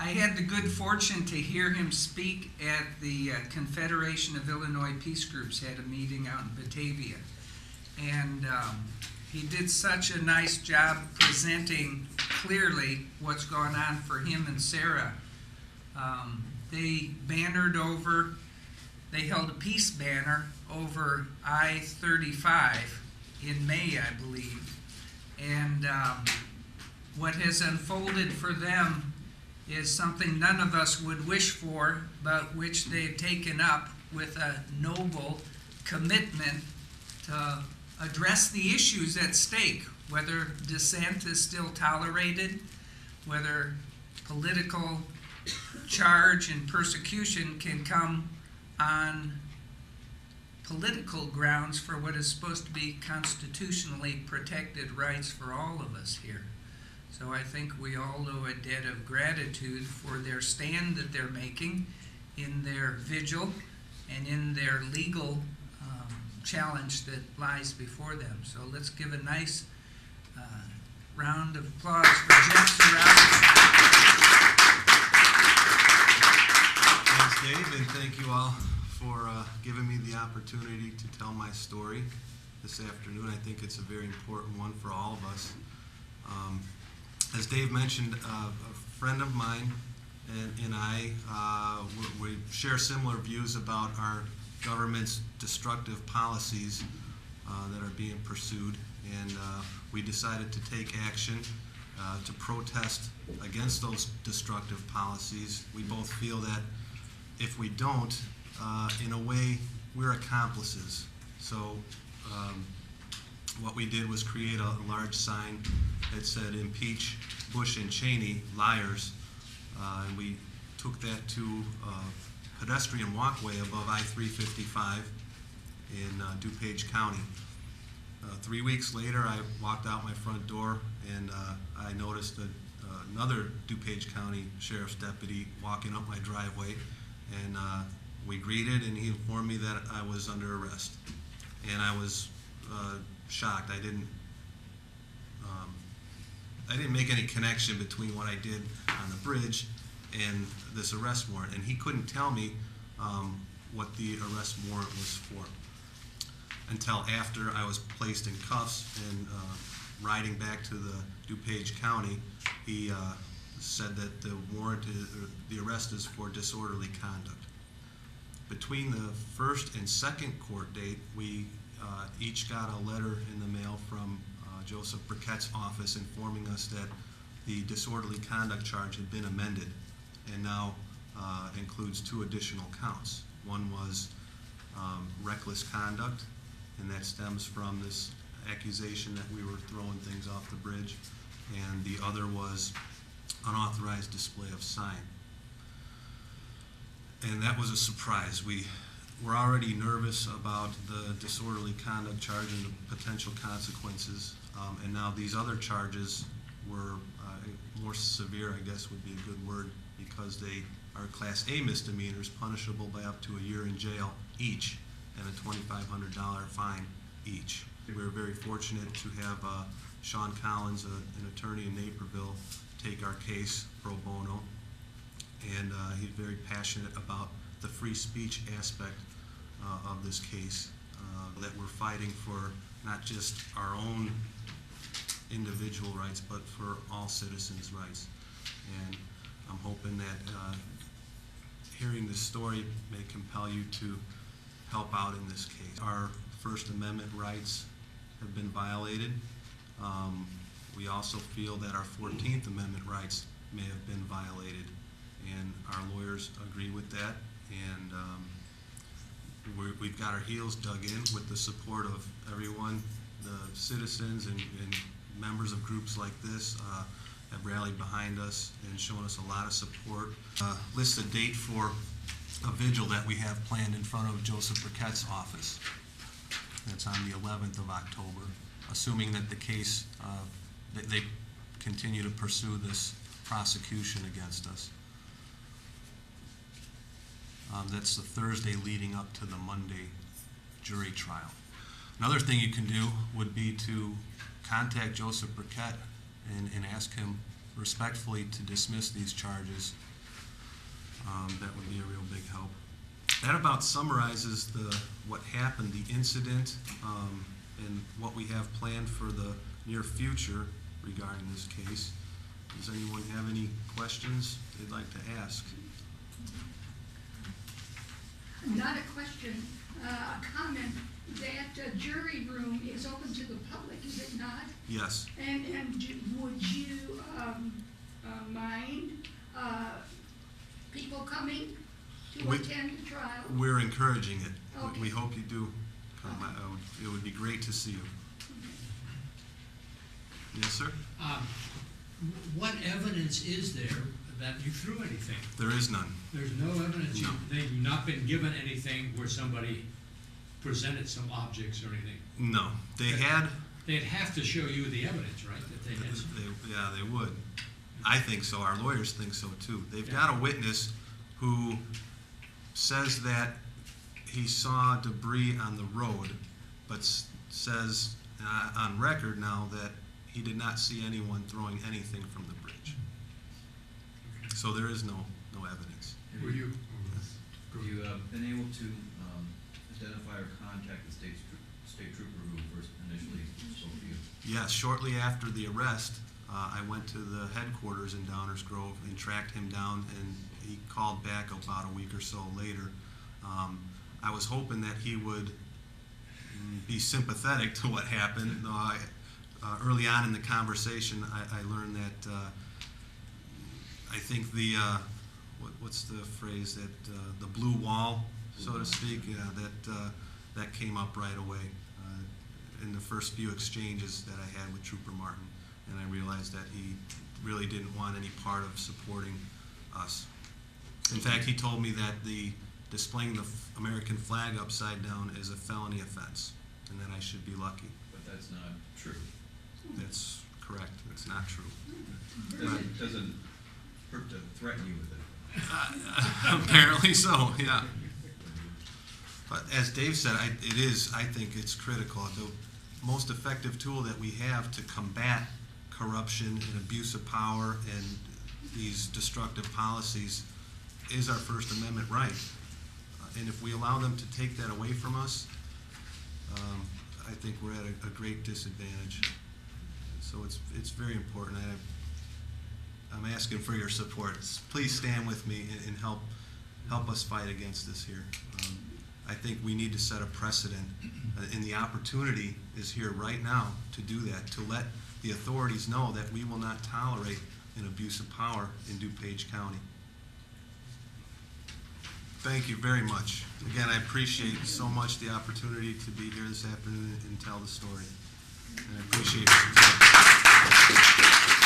I had the good fortune to hear him speak at the Confederation of Illinois Peace Groups, had a meeting out in Batavia. And he did such a nice job presenting clearly what's going on for him and Sarah. They bannered over, they held a peace banner over I-35 in May, I believe. And what has unfolded for them is something none of us would wish for, but which they've taken up with a noble commitment to address the issues at stake, whether dissent is still tolerated, whether political charge and persecution can come on political grounds for what is supposed to be constitutionally protected rights for all of us here. So I think we all owe a debt of gratitude for their stand that they're making in their vigil and in their legal challenge that lies before them. So let's give a nice round of applause for Jeff Surratt. Thanks, Dave, and thank you all for giving me the opportunity to tell my story this afternoon. I think it's a very important one for all of us. As Dave mentioned, a friend of mine and I, we share similar views about our government's destructive policies that are being pursued, and we decided to take action to protest against those destructive policies. We both feel that if we don't, in a way, we're accomplices. So what we did was create a large sign that said, "Impeach Bush and Cheney, liars," and we took that to a pedestrian walkway above I-355 in DuPage County. 3 weeks later, I walked out my front door and I noticed another DuPage County Sheriff's deputy walking up my driveway, and we greeted, and he informed me that I was under arrest. And I was shocked. I didn't make any connection between what I did on the bridge and this arrest warrant, and he couldn't tell me what the arrest warrant was for until after I was placed in cuffs and riding back to the DuPage County. He said that the warrant the arrest is for disorderly conduct. Between the first and second court date, we each got a letter in the mail from Joseph Burkett's office informing us that the disorderly conduct charge had been amended and now includes 2 additional counts. One was reckless conduct, and that stems from this accusation that we were throwing things off the bridge, and the other was unauthorized display of sign. And that was a surprise. We were already nervous about the disorderly conduct charge and the potential consequences, and now these other charges were more severe, I guess would be a good word, because they are Class A misdemeanors punishable by up to a year in jail each and a $2,500 fine each. We were very fortunate to have Sean Collins, an attorney in Naperville, take our case pro bono, and he's very passionate about the free speech aspect of this case, that we're fighting for not just our own individual rights, but for all citizens' rights. And I'm hoping that hearing this story may compel you to help out in this case. Our First Amendment rights have been violated. We also feel that our 14th Amendment rights may have been violated, and our lawyers agree with that. And we've got our heels dug in with the support of everyone. The citizens and members of groups like this have rallied behind us and shown us a lot of support. Lists a date for a vigil that we have planned in front of Joseph Burkett's office. That's on the 11th of October, assuming that the case, that they continue to pursue this prosecution against us. That's the Thursday leading up to the Monday jury trial. Another thing you can do would be to contact Joseph Burkett and ask him respectfully to dismiss these charges That would be a real big help. That about summarizes what happened, the incident, and what we have planned for the near future regarding this case. Does anyone have any questions they'd like to ask? Not a question, a comment. That jury room is open to the public, is it not? Yes. And would you mind people coming to attend the trial? We're encouraging it. Okay. We hope you do come. It would be great to see you. Yes, sir? What evidence is there that you threw anything? There is none. There's no evidence. No. They've not been given anything where somebody presented some objects or anything. No. They had. They'd have to show you the evidence, right? That they had some. Yeah, they would. I think so. Our lawyers think so too. They've got a witness who says that he saw debris on the road, but says on record now that he did not see anyone throwing anything from the bridge. So there is no evidence. Were you? Have you been able to identify or contact the state trooper who first initially spoke to you? Yes, shortly after the arrest, I went to the headquarters in Downers Grove and tracked him down, and he called back about a week or so later. I was hoping that he would be sympathetic to what happened. No, early on in the conversation, I learned that I think what's the phrase, that the blue wall, so to speak, that came up right away in the first few exchanges that I had with Trooper Martin, and I realized that he really didn't want any part of supporting us. In fact, he told me that displaying the American flag upside down is a felony offense, and that I should be lucky. But that's not true. That's correct. That's not true. Doesn't hurt to threaten you with it. Apparently so, yeah. But as Dave said, I think it's critical. The most effective tool that we have to combat corruption and abuse of power and these destructive policies is our First Amendment right. And if we allow them to take that away from us, I think we're at a great disadvantage. So it's very important. I'm asking for your support. Please stand with me and help us fight against this here. I think we need to set a precedent, and the opportunity is here right now to do that, to let the authorities know that we will not tolerate an abuse of power in DuPage County. Thank you very much. Again, I appreciate so much the opportunity to be here this afternoon and tell the story. And I appreciate your support.